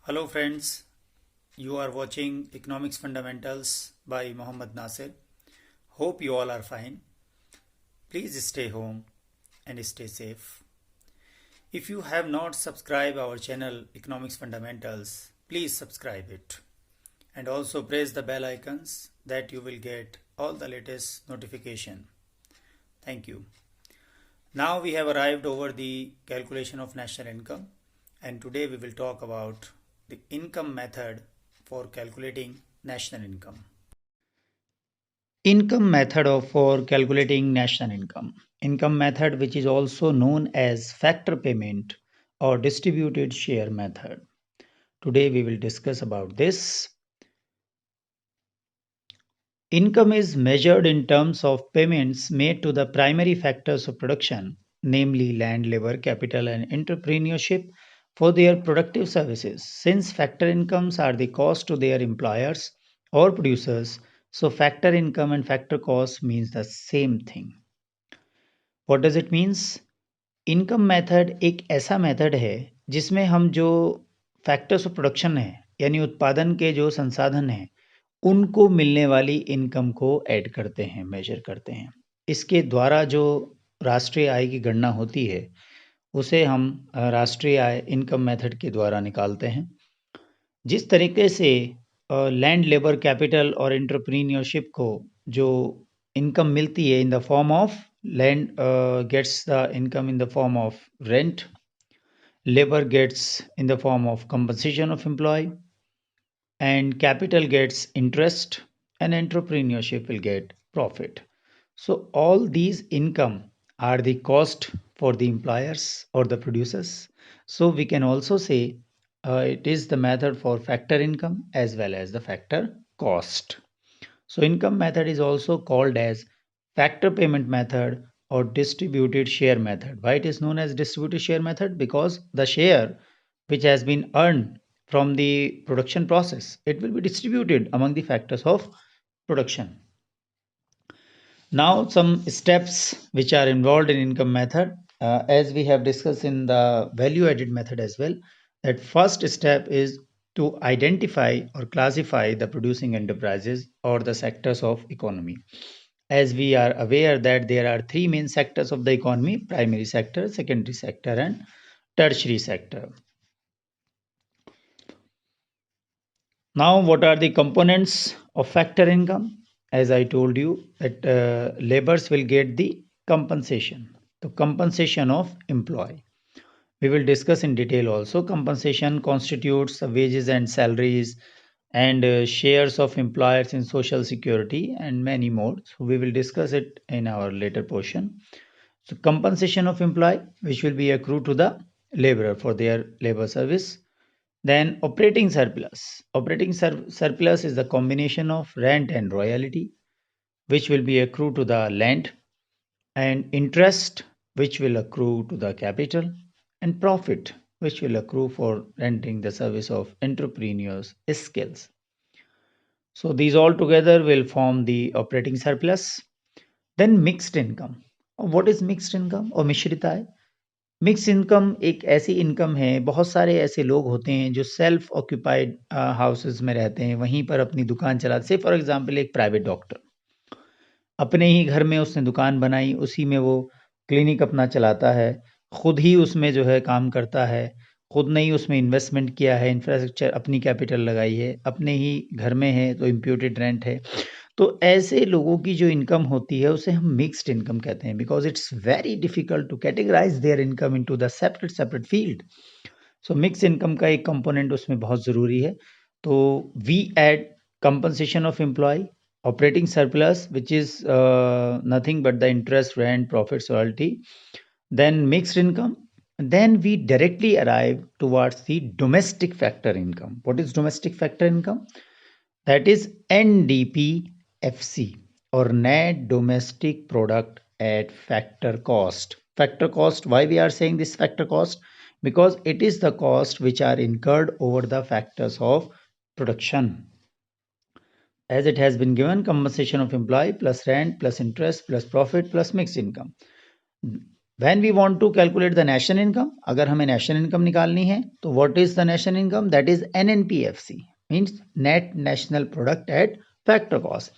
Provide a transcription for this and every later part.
Hello friends, you are watching Economics Fundamentals by Mohammad Nasir. Hope you all are fine. Please stay home and stay safe. If you have not subscribed our channel Economics Fundamentals, please subscribe it and also press the bell icons that you will get all the latest notification. Thank you. Now we have arrived over the calculation of national income, and today we will talk about the income method for calculating national income. Income method for calculating national income. Income method, which is also known as factor payment or distributed share method. Today we will discuss about this. Income is measured in terms of payments made to the primary factors of production, namely land, labor, capital, and entrepreneurship for their productive services. Since factor incomes are the cost to their employers or producers, so factor income and factor cost means the same thing. What does it means? Income method एक ऐसा method है जिसमें हम जो factors of production है यानी उत्पादन के जो संसाधन हैं उनको मिलने वाली इनकम को ऐड करते हैं, मेजर करते हैं। इसके द्वारा जो राष्ट्रीय आय की गणना होती है उसे हम राष्ट्रीय आय इनकम मेथड के द्वारा निकालते हैं। जिस तरीके से लैंड, लेबर, कैपिटल और एंटरप्रेन्योरशिप को जो इनकम मिलती है in the form of land gets the income in the form of rent, labor gets in the form of compensation of employee, and capital gets interest, and entrepreneurship will get profit. So all these income are the cost for the employers or the producers. So we can also say it is the method for factor income as well as the factor cost. So income method is also called as factor payment method or distributed share method. Why it is known as distributed share method? Because the share which has been earned from the production process, it will be distributed among the factors of production. Now some steps which are involved in income method, as we have discussed in the value added method as well, that first step is to identify or classify the producing enterprises or the sectors of economy. As we are aware that there are three main sectors of the economy: primary sector, secondary sector, and tertiary sector. Now, what are the components of factor income? As I told you that laborers will get the compensation, the compensation of employee. We will discuss in detail also. Compensation constitutes the wages and salaries and shares of employers in social security and many more. So we will discuss it in our later portion. So compensation of employee, which will be accrued to the laborer for their labor service. Then operating surplus. Operating surplus is the combination of rent and royalty, which will be accrued to the land, and interest, which will accrue to the capital, and profit, which will accrue for renting the service of entrepreneurs' skills. So these all together will form the operating surplus. Then mixed income. What is mixed income or मिश्रित आय? Mix income एक ऐसी income है, बहुत सारे ऐसे लोग होते हैं जो सेल्फ ऑक्यूपाइड हाउसेस में रहते हैं, वहीं पर अपनी दुकान चलाते हैं। फॉर एग्जांपल एक प्राइवेट डॉक्टर अपने ही घर में उसने दुकान बनाई, उसी में वो क्लिनिक अपना चलाता है, खुद ही उसमें जो है काम करता है, खुद ने ही उसमें इन्वेस्टमेंट किया है, इंफ्रास्ट्रक्चर अपनी कैपिटल लगाई है, अपने ही घर में है तो इम्प्यूटेड रेंट है। तो ऐसे लोगों की जो इनकम होती है उसे हम मिक्स्ड इनकम कहते हैं, because it's very difficult to categorize their income into the separate separate field. So mix income का एक कंपोनेंट उसमें बहुत ज़रूरी है। तो we add compensation of employee, operating surplus, which is nothing but the interest, rent, profits, royalty, then mixed income. Then we directly arrive towards the domestic factor income. What is domestic factor income? That is NDPFC, or net domestic product at factor cost. Factor cost, why we are saying this factor cost? Because it is the cost which are incurred over the factors of production. As it has been given, compensation of employee plus rent plus interest plus profit plus mixed income. When we want to calculate the national income, अगर हमें national income निकालनी है तो what is the national income? That is NNPFC, means net national product at factor cost.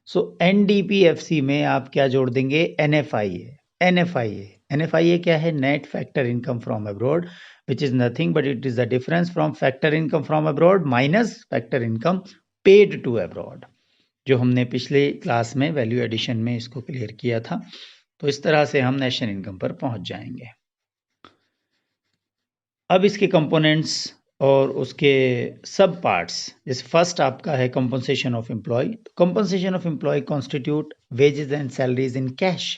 So NDPFC में आप क्या जोड़ देंगे? NFIA. NFIA क्या है? Net factor income from abroad, which is nothing but it is the difference from factor income from abroad minus factor income paid to abroad, जो हमने पिछले क्लास में वैल्यू एडिशन में इसको क्लियर किया था। तो इस तरह से हम नेशनल इनकम पर पहुंच जाएंगे। अब इसके कंपोनेंट्स और उसके सब पार्ट्स, जैसे फर्स्ट आपका है compensation of employee. Compensation of employee constitute wages and salaries in cash.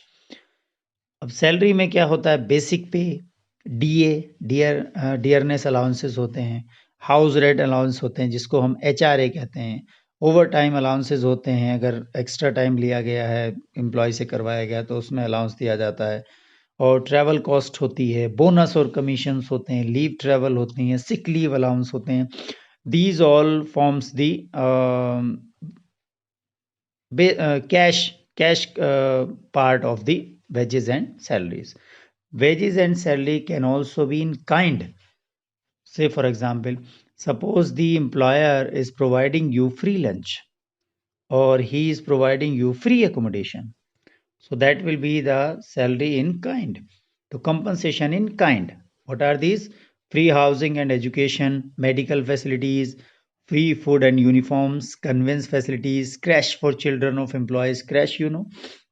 अब सैलरी में क्या होता है? बेसिक पे, डियरनेस अलाउंसेस होते हैं, हाउस रेंट अलाउंस होते हैं जिसको हम HRA कहते हैं, ओवर टाइम अलाउंसेस होते हैं, अगर एक्स्ट्रा टाइम लिया गया है एम्प्लॉय से करवाया गया तो उसमें अलाउंस दिया जाता है, और ट्रैवल कॉस्ट होती है, बोनस और कमीशंस होते हैं, लीव ट्रैवल होती हैं, सिक लीव अलाउंस होते हैं। These all forms the cash part of the wages and salaries. Wages and salary can also be in kind. Say for example, suppose the employer is providing you free lunch or he is providing you free accommodation. So that will be the salary in kind. So compensation in kind. What are these? Free housing and education, medical facilities, free food and uniforms, conveyance facilities, crash for children of employees. Crash, you know,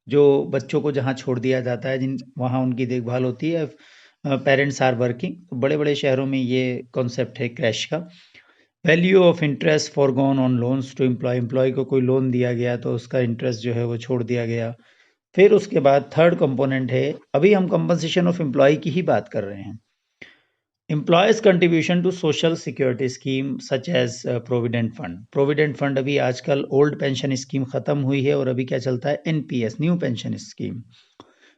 जो बच्चों को जहाँ छोड़ दिया जाता है, जिन वहाँ उनकी देखभाल होती है, पेरेंट्स आर वर्किंग। तो बड़े बड़े शहरों में ये कॉन्सेप्ट है क्रैश का। Value of interest forgone on loans to employee. Employee को कोई लोन दिया गया तो उसका इंटरेस्ट जो है वो छोड़ दिया गया। फिर उसके बाद थर्ड कंपोनेंट है, अभी हम कंपनसेशन ऑफ एम्प्लॉय की ही बात कर रहे हैं, employees contribution to social security scheme such as provident fund. Provident fund अभी आजकल ओल्ड पेंशन स्कीम खत्म हुई है और अभी क्या चलता है? NPS, new pension scheme.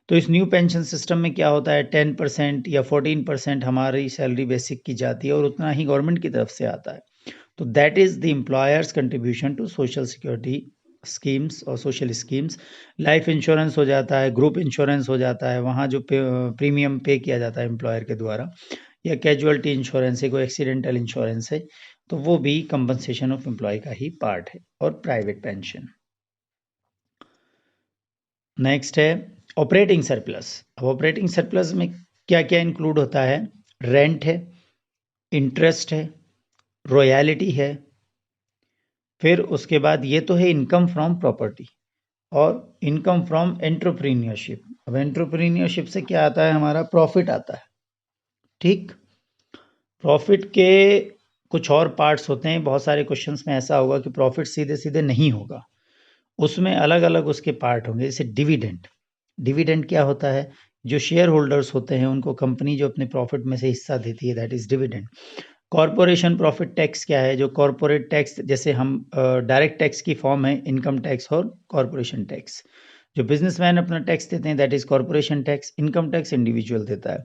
तो इस न्यू पेंशन सिस्टम में क्या होता है? 10% या 14% हमारी सैलरी बेसिक की जाती है और उतना ही गवर्नमेंट की तरफ से आता है। तो that is the employers contribution to social security schemes और सोशल स्कीम्स। लाइफ इंश्योरेंस हो जाता है, ग्रुप इंश्योरेंस हो जाता है, वहाँ जो प्रीमियम पे किया जाता है एम्प्लॉयर के द्वारा, या कैजुअलिटी इंश्योरेंस है, कोई एक्सीडेंटल इंश्योरेंस है, तो वो भी कंपनसेशन ऑफ एम्प्लॉय का ही पार्ट है। और प्राइवेट पेंशन। नेक्स्ट है ऑपरेटिंग सरप्लस। अब ऑपरेटिंग सरप्लस में क्या क्या इंक्लूड होता है? रेंट है, इंटरेस्ट है, रॉयल्टी है, फिर उसके बाद ये तो है इनकम फ्रॉम प्रॉपर्टी, और इनकम फ्रॉम एंटरप्रीनियरशिप। अब एंटरप्रीनियरशिप से क्या आता है? हमारा प्रॉफिट आता है। ठीक, प्रॉफिट के कुछ और पार्ट्स होते हैं। बहुत सारे क्वेश्चंस में ऐसा होगा कि प्रॉफिट सीधे सीधे नहीं होगा, उसमें अलग अलग उसके पार्ट होंगे। जैसे डिविडेंड। डिविडेंड क्या होता है? जो शेयर होल्डर्स होते हैं उनको कंपनी जो अपने प्रॉफिट में से हिस्सा देती है, that is dividend. Corporation profit tax क्या है? जो कॉरपोरेट टैक्स, जैसे हम डायरेक्ट टैक्स की फॉर्म है इनकम टैक्स और कॉरपोरेशन टैक्स। जो बिजनेसमैन अपना टैक्स देते हैं that is corporation tax. Income tax individual देता है।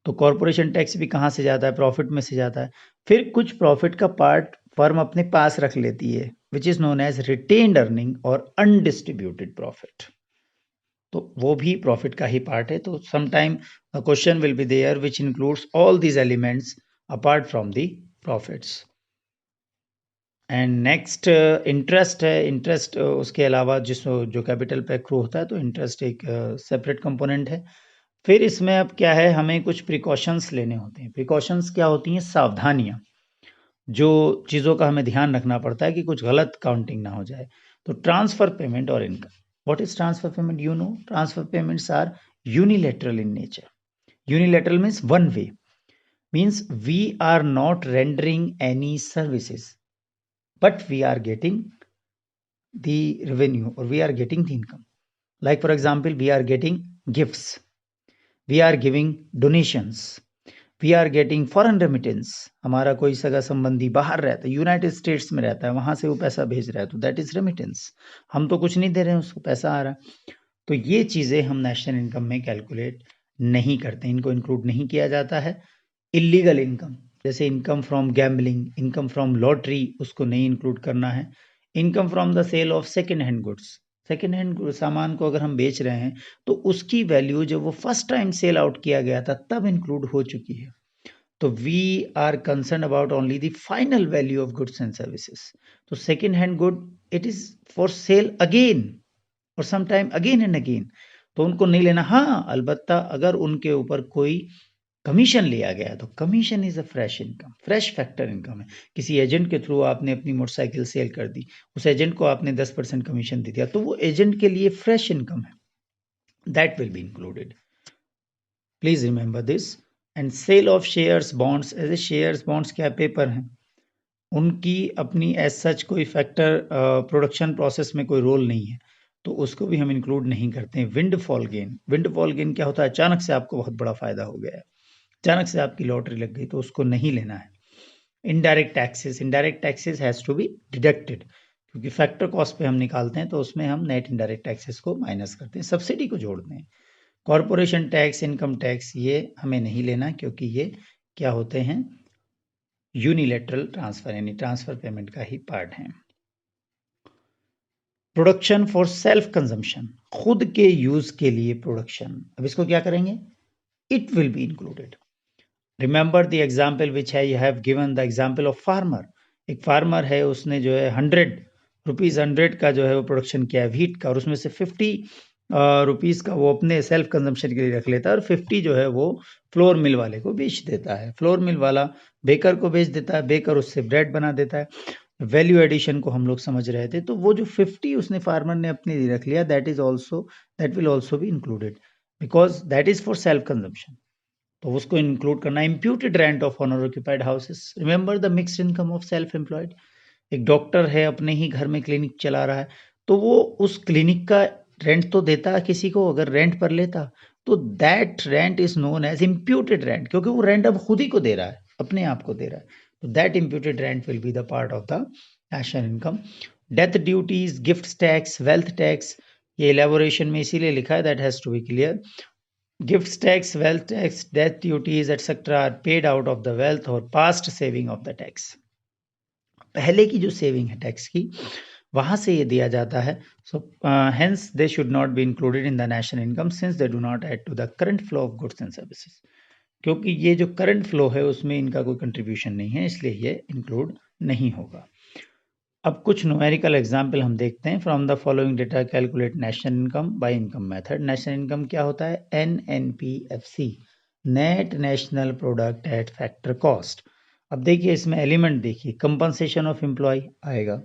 तो कॉरपोरेशन टैक्स भी कहाँ से जाता है? प्रॉफिट में से जाता है। फिर कुछ प्रॉफिट का पार्ट फर्म अपने पास रख लेती है, which is known as retained earning और अनडिस्ट्रीब्यूटेड प्रॉफिट। तो वो भी प्रॉफिट का ही पार्ट है। तो sometime question will be there which includes all these elements apart from the profits. And next interest है। इंटरेस्ट उसके अलावा जिस जो कैपिटल पे एक्रू होता है, तो इंटरेस्ट एक सेपरेट कंपोनेंट है। फिर इसमें अब क्या है? हमें कुछ प्रिकॉशंस लेने होते हैं। प्रिकॉशंस क्या होती हैं? सावधानियां, जो चीज़ों का हमें ध्यान रखना पड़ता है कि कुछ गलत काउंटिंग ना हो जाए। तो ट्रांसफर पेमेंट और income. What is transfer payment? You know, transfer payments are unilateral in nature. Unilateral means one way, means we are not rendering any services but we are getting the revenue or we are getting the income. Like for example, we are getting gifts, we are giving donations, we are getting foreign remittance. हमारा कोई सगा संबंधी बाहर रहता है, United states में रहता है, वहां से वो पैसा भेज रहा है, तो दैट इज रेमिटेंस। हम तो कुछ नहीं दे रहे हैं, उसको पैसा आ रहा है। तो ये चीजें हम नेशनल इनकम में कैलकुलेट नहीं करते, इनको इंक्लूड नहीं किया जाता है। इलीगल इनकम, जैसे income from gambling, income from lottery, उसको नहीं इंक्लूड करना है। Income from the sale of second hand goods. Second hand सामान को अगर हम बेच रहे हैं तो उसकी वैल्यू जब वो फर्स्ट टाइम सेल आउट किया गया था तब इंक्लूड हो चुकी है। तो we are concern about only the final value of goods and services. तो second hand good it is for sale again और some time again and again, तो उनको नहीं लेना। हाँ, अलबत्ता अगर उनके ऊपर कोई कमीशन लिया गया तो commission is a fresh income, fresh factor income है। किसी एजेंट के थ्रू आपने अपनी मोटरसाइकिल सेल कर दी, उस एजेंट को आपने 10% कमीशन दे दिया, तो वो एजेंट के लिए फ्रेश इनकम है, that will be included. Please remember this. And sale of shares bonds, as a shares bonds क्या पेपर हैं, उनकी अपनी एज सच कोई फैक्टर प्रोडक्शन प्रोसेस में कोई रोल नहीं है, तो उसको भी हम इंक्लूड नहीं करते हैं। विंडफॉल गेन, विंडफॉल गेन क्या होता है, अचानक से आपको बहुत बड़ा फायदा हो गया है, अचानक से आपकी लॉटरी लग गई, तो उसको नहीं लेना है। Indirect taxes, indirect taxes has to be deducted, क्योंकि फैक्टर कॉस्ट पे हम निकालते हैं तो उसमें हम नेट इनडायरेक्ट टैक्सेस को माइनस करते हैं, सब्सिडी को जोड़ते हैं। कॉरपोरेशन टैक्स, इनकम टैक्स, ये हमें नहीं लेना, क्योंकि ये क्या होते हैं, यूनिलेटरल ट्रांसफर, यानी ट्रांसफर पेमेंट का ही पार्ट है। प्रोडक्शन फॉर सेल्फ कंजम्पशन, खुद के यूज के लिए प्रोडक्शन, अब इसको क्या करेंगे, it will be included. Remember the example which I have given, the example of farmer. एक फार्मर है, उसने जो है 100 का जो है वो प्रोडक्शन किया है व्हीट का, और उसमें से 50 रुपीज़ का वो अपने सेल्फ कंजम्पशन के लिए रख लेता है, और 50 जो है वो फ्लोर मिल वाले को बेच देता है, फ्लोर मिल वाला बेकर को बेच देता है, बेकर उससे ब्रेड बना देता है। वैल्यू एडिशन को हम लोग समझ रहे थे, तो वो जो 50 उसने फार्मर ने अपने लिए रख लिया, that will also be included, because that is for self consumption, तो उसको इंक्लूड करना। Imputed rent of owner occupied houses, remember the mixed income of self employed. एक डॉक्टर है, अपने ही घर में क्लिनिक चला रहा है, तो वो उस क्लिनिक का रेंट तो देता है किसी को, अगर रेंट पर लेता तो that rent is known as imputed rent, क्योंकि वो रेंट अब खुद ही को दे रहा है, अपने आप को दे रहा है, तो that imputed rent will be the part of the national income. Death duties, gift tax, wealth tax, ये इलेबोरेशन में इसीलिए लिखा है, that has to be clear. Gifts tax, wealth tax, death duties, etc. are paid out of the wealth or past saving of the tax. पहले की जो saving है tax की, वहां से ये दिया जाता है। So hence they should not be included in the national income since they do not add to the current flow of goods and services, क्योंकि ये जो करंट फ्लो है उसमें इनका कोई कंट्रीब्यूशन नहीं है, इसलिए ये इंक्लूड नहीं होगा। अब कुछ न्यूमेरिकल एग्जाम्पल हम देखते हैं। From the following data calculate national income by income method. National income क्या होता है, NNPFC, net national product at factor cost. अब देखिए इसमें एलिमेंट देखिए, कंपनसेशन ऑफ एम्प्लॉय आएगा,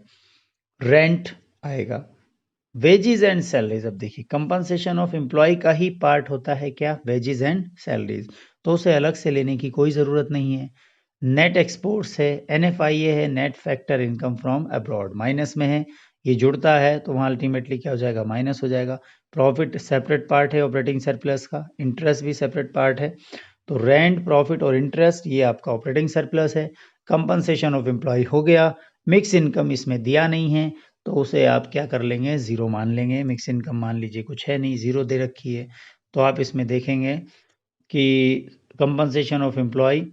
रेंट आएगा, वेजेस एंड सैलरीज। अब देखिए कंपनसेशन ऑफ एम्प्लॉय का ही पार्ट होता है क्या, वेजेस एंड सैलरीज, तो उसे अलग से लेने की कोई ज़रूरत नहीं है। नेट एक्सपोर्ट्स है, NFIA है, net factor income from abroad, minus में है, ये जुड़ता है तो वहाँ अल्टीमेटली क्या हो जाएगा, माइनस हो जाएगा। प्रॉफिट सेपरेट पार्ट है ऑपरेटिंग सरप्लस का, इंटरेस्ट भी सेपरेट पार्ट है, तो रेंट, प्रॉफिट और इंटरेस्ट ये आपका ऑपरेटिंग सरप्लस है। कंपनसेशन ऑफ एम्प्लॉय हो गया, मिक्स इनकम इसमें दिया नहीं है, तो उसे आप क्या कर लेंगे, ज़ीरो मान लेंगे। मिक्स इनकम मान लीजिए कुछ है नहीं, ज़ीरो दे रखी है, तो आप इसमें देखेंगे कि कंपनसेशन ऑफ एम्प्लॉय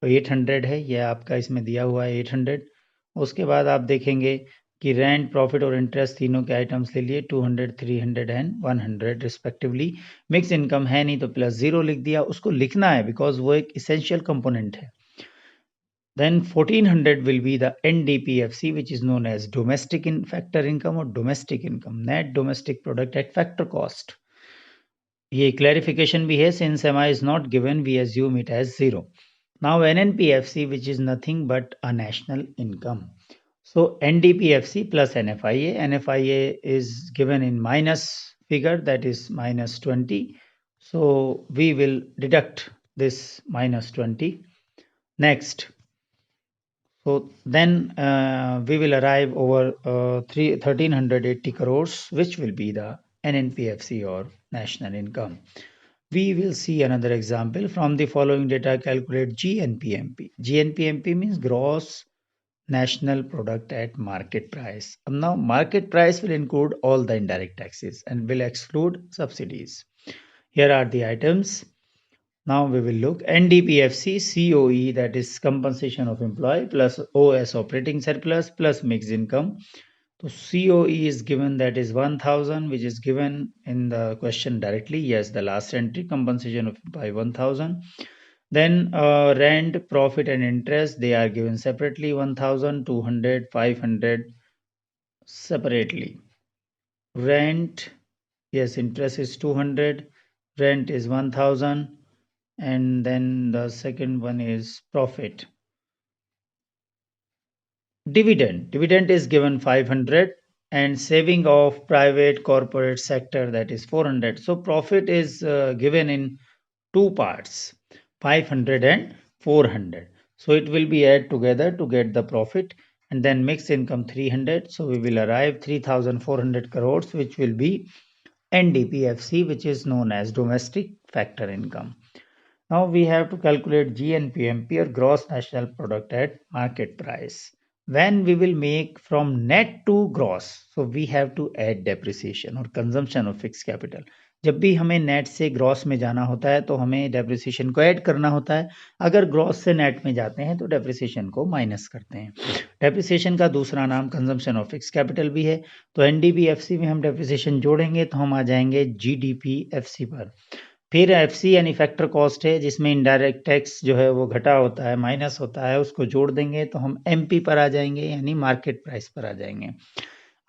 800 है, यह आपका इसमें दिया हुआ है 800। उसके बाद आप देखेंगे कि रेंट, प्रॉफिट और इंटरेस्ट तीनों के आइटम्स ले लिए 200, 300 एंड 100 रिस्पेक्टिवली। मिक्स इनकम है नहीं तो प्लस ज़ीरो लिख दिया, उसको लिखना है बिकॉज वो एक इसेंशियल कंपोनेंट है। Then 1400 will be the NDPFC, which is known as domestic in factor income or domestic income, net domestic product at factor cost. ये clarification भी है, since MI is not given, we assume it as zero. Now NNPFC, which is nothing but a national income. So NDPFC plus NFIA. NFIA is given in minus figure, that is minus 20. So we will deduct this minus 20. Next. So then we will arrive over 1380 crores, which will be the NNPFC or national income. We will see another example. From the following data, calculate GNPMP. GNPMP means gross national product at market price. Now market price will include all the indirect taxes and will exclude subsidies. Here are the items. Now we will look NDPFC COE, that is compensation of employee, plus OS operating surplus plus mixed income. So COE is given, that is 1000, which is given in the question directly. Yes, the last entry, compensation of by 1000. Then rent, profit and interest, they are given separately, 1000, 200, 500 separately. Rent, yes, interest is 200, rent is 1000, and then the second one is profit. Dividend is given 500, and saving of private corporate sector, that is 400. So profit is given in two parts, 500 and 400. So it will be add together to get the profit, and then mixed income 300. So we will arrive 3400 crores, which will be NDPFC, which is known as domestic factor income. Now we have to calculate GNPMP, or gross national product at market price. When we will make from net to gross, so we have to add depreciation or consumption of fixed capital. जब भी हमें net से gross में जाना होता है तो हमें डेप्रिसिएशन को ऐड करना होता है. अगर ग्रॉस से नेट में जाते हैं तो डेप्रिसिएशन को माइनस करते हैं. डेप्रिसिएशन का दूसरा नाम कंजम्पशन ऑफ फिक्स कैपिटल भी है. तो एनडीबीएफसी में हम डेप्रिसिएशन जोड़ेंगे तो हम आ जाएंगे जीडीपीएफसी पर. फिर एफसी यानी फैक्टर कॉस्ट है, जिसमें इनडायरेक्ट टैक्स जो है वो घटा होता है, माइनस होता है, उसको जोड़ देंगे तो हम एमपी पर आ जाएंगे, यानी मार्केट प्राइस पर आ जाएंगे.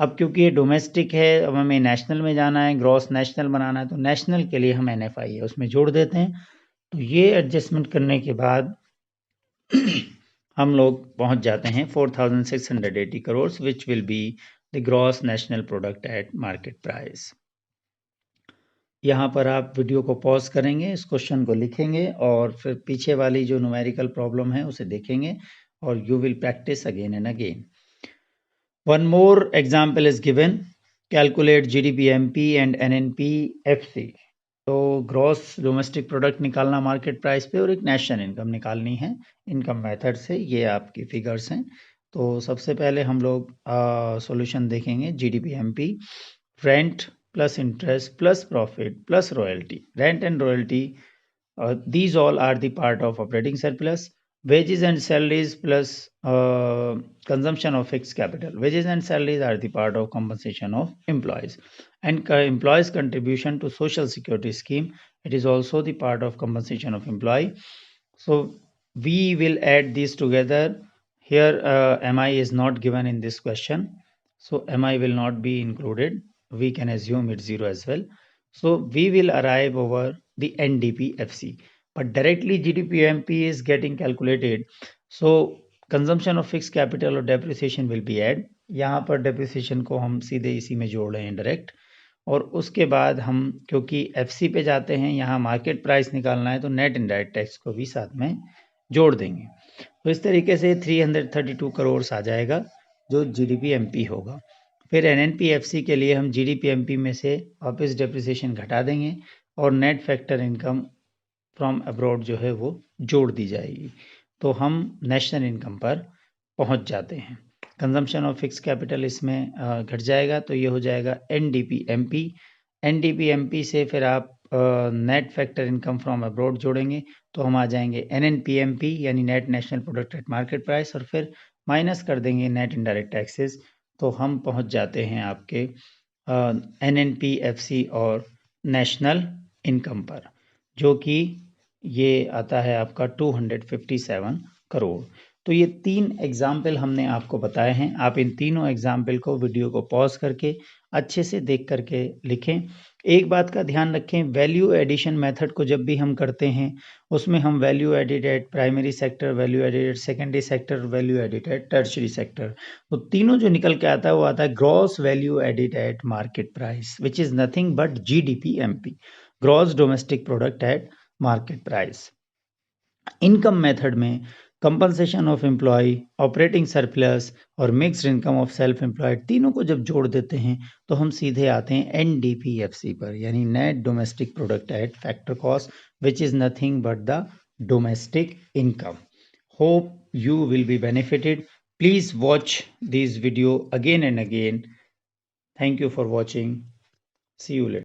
अब क्योंकि ये डोमेस्टिक है, अब हमें नेशनल में जाना है, ग्रॉस नेशनल बनाना है, तो नेशनल के लिए हम एनएफआई है उसमें जोड़ देते हैं. तो ये एडजस्टमेंट करने के बाद हम लोग पहुंच जाते हैं 4680 crore, which will be the gross national product at market price. यहाँ पर आप वीडियो को पॉज करेंगे, इस क्वेश्चन को लिखेंगे और फिर पीछे वाली जो न्यूमेरिकल प्रॉब्लम है उसे देखेंगे और you will practise again and again. One more example is given, calculate GDPMP and NNPFC. तो ग्रॉस डोमेस्टिक प्रोडक्ट निकालना मार्केट प्राइस पे और एक नेशनल इनकम निकालनी है इनकम मेथड से. ये आपकी फिगर्स हैं. तो सबसे पहले हम लोग सॉल्यूशन देखेंगे. जीडीपीएमपी, rent plus interest plus profit plus royalty. Rent and royalty, these all are the part of operating surplus. Wages and salaries plus consumption of fixed capital. Wages and salaries are the part of compensation of employees. And employees contribution to social security scheme, it is also the part of compensation of employee. So we will add these together. Here MI is not given in this question, so MI will not be included. We can assume it's 0 as well. So we will arrive over the NDPFC, but directly GDPMP is getting calculated. So consumption of fixed capital or depreciation will be add. यहाँ पर depreciation को हम सीधे इसी में जोड़ रहे हैं डायरेक्ट. और उसके बाद हम क्योंकि एफसी पे जाते हैं, यहाँ मार्केट प्राइस निकालना है, तो नेट इनडायरेक्ट टैक्स को भी साथ में जोड़ देंगे. तो इस तरीके से 332 करोड़ आ जाएगा जो जीडीपीएमपी होगा. फिर एनएनपीएफसी के लिए हम जीडीपीएमपी में से वापस डेप्रिसिएशन घटा देंगे और net factor income from abroad जो है वो जोड़ दी जाएगी. तो हम नेशनल इनकम पर पहुंच जाते हैं. कंजम्पशन ऑफ फिक्स कैपिटल इसमें घट जाएगा, तो ये हो जाएगा एनडीपीएमपी. एनडीपीएमपी से फिर आप net factor income from abroad जोड़ेंगे तो हम आ जाएंगे एनएनपीएमपी यानी net national product at market price, और फिर माइनस कर देंगे नेट इनडायरेक्ट टैक्सेस. तो हम पहुंच जाते हैं आपके एनएनपीएफसी और नेशनल इनकम पर, जो कि ये आता है आपका 257 करोड़. तो ये 3 एग्जाम्पल हमने आपको बताए हैं. आप इन तीनों एग्जाम्पल को वीडियो को पॉज करके अच्छे से देख करके लिखें. एक बात का ध्यान रखें, वैल्यू एडिशन मेथड को जब भी हम करते हैं उसमें हम value added at primary sector, value added at secondary sector, value added at tertiary sector, तो तीनों जो निकल के आता है वो आता है gross value added at market price, which is nothing but GDPMP, gross domestic product at market price. Income method में compensation of employ, operating surplus और mixed income of self employed, तीनों को जब जोड़ देते हैं तो हम सीधे आते हैं एनडीपीएफसी पर, यानी net domestic product eight factor cost, which is nothing but the domestic income. Hope you will be benefited. Please watch this video again and again. Thank you for watching. See you later.